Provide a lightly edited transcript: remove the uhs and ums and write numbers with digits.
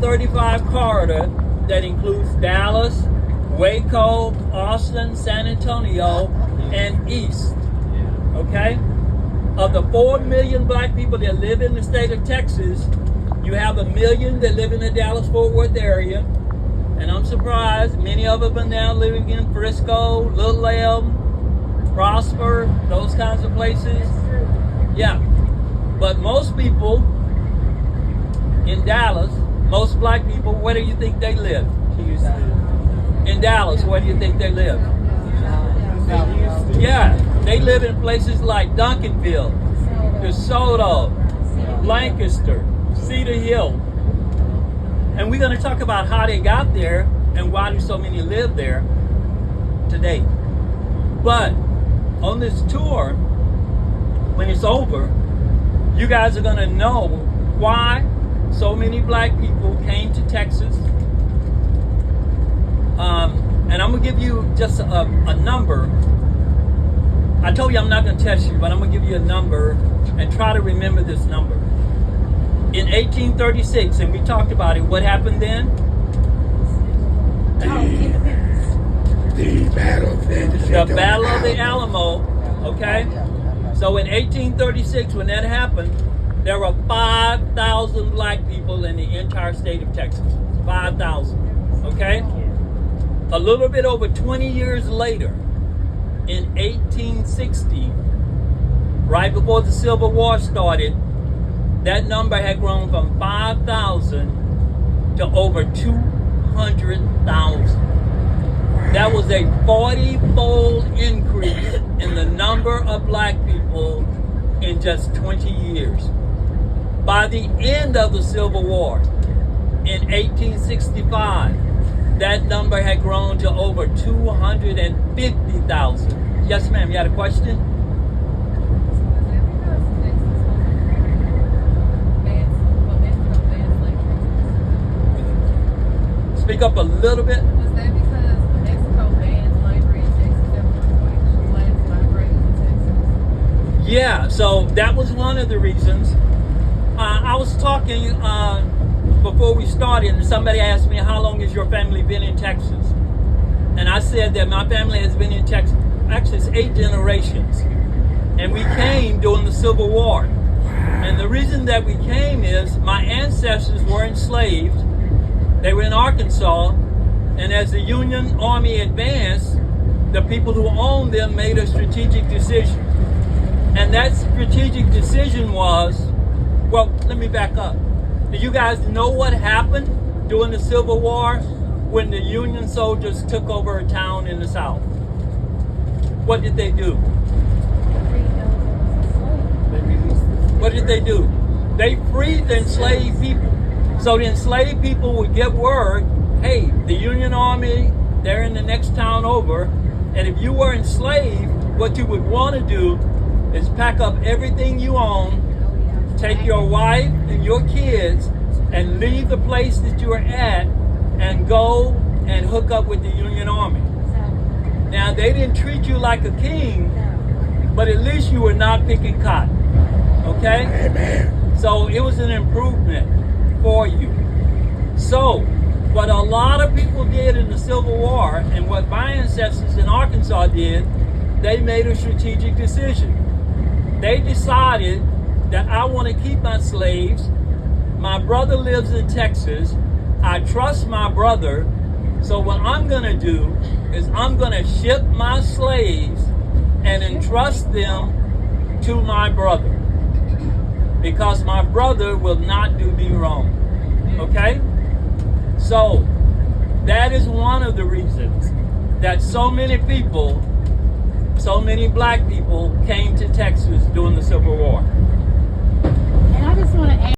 I-35 corridor that includes Dallas, Waco, Austin, San Antonio, and East. Okay? Of the 4 million black people that live in the state of Texas, you have 1 million that live in the Dallas-Fort Worth area. And I'm surprised many of them are now living in Frisco, Little Elm, Prosper, those kinds of places. Yeah. But most people in Dallas, most black people, where do you think they live? In Dallas, where do you think they live? Yeah, they live in places like Duncanville, DeSoto, Lancaster, Cedar Hill. And we're going to talk about how they got there and why do so many live there today. But on this tour, when it's over, you guys are going to know why so many black people came to Texas. And I'm going to give you just a number. I told you I'm not going to test you, but I'm going to give you a number and try to remember this number. In 1836, and we talked about it, what happened then? The Battle of the Alamo, okay? So in 1836, when that happened, there were 5,000 black people in the entire state of Texas. 5,000, okay? A little bit over 20 years later, in 1860, right before the Civil War started, that number had grown from 5,000 to over 200,000. That was a 40-fold increase in the number of black people in just 20 years. By the end of the Civil War, in 1865, that number had grown to over 250,000. Yes, ma'am, you had a question? Speak up a little bit. Was that because Mexico banned slavery in Texas at one point? Slaves migrated to Texas? Yeah, so that was one of the reasons. I was talking before we started, and somebody asked me, how long has your family been in Texas? And I said that my family has been in Texas, actually it's 8 generations. And we came during the Civil War. And the reason that we came is my ancestors were enslaved. They were in Arkansas, and as the Union Army advanced, the people who owned them made a strategic decision. And that strategic decision was, well, let me back up. Do you guys know what happened during the Civil War when the Union soldiers took over a town in the South? What did they do? What did they do? They freed the enslaved people. So the enslaved people would get word, hey, the Union Army, they're in the next town over. And if you were enslaved, what you would want to do is pack up everything you own, take your wife and your kids, and leave the place that you are at and go and hook up with the Union Army. Now, they didn't treat you like a king, but at least you were not picking cotton. Okay? Amen. So it was an improvement for you. So, what a lot of people did in the Civil War, and what my ancestors in Arkansas did, they made a strategic decision. They decided that I want to keep my slaves. My brother lives in Texas. I trust my brother. So what I'm going to do is I'm going to ship my slaves and entrust them to my brother, because my brother will not do me wrong. Okay? So, that is one of the reasons that so many people, so many black people came to Texas during the Civil War. And I just want to add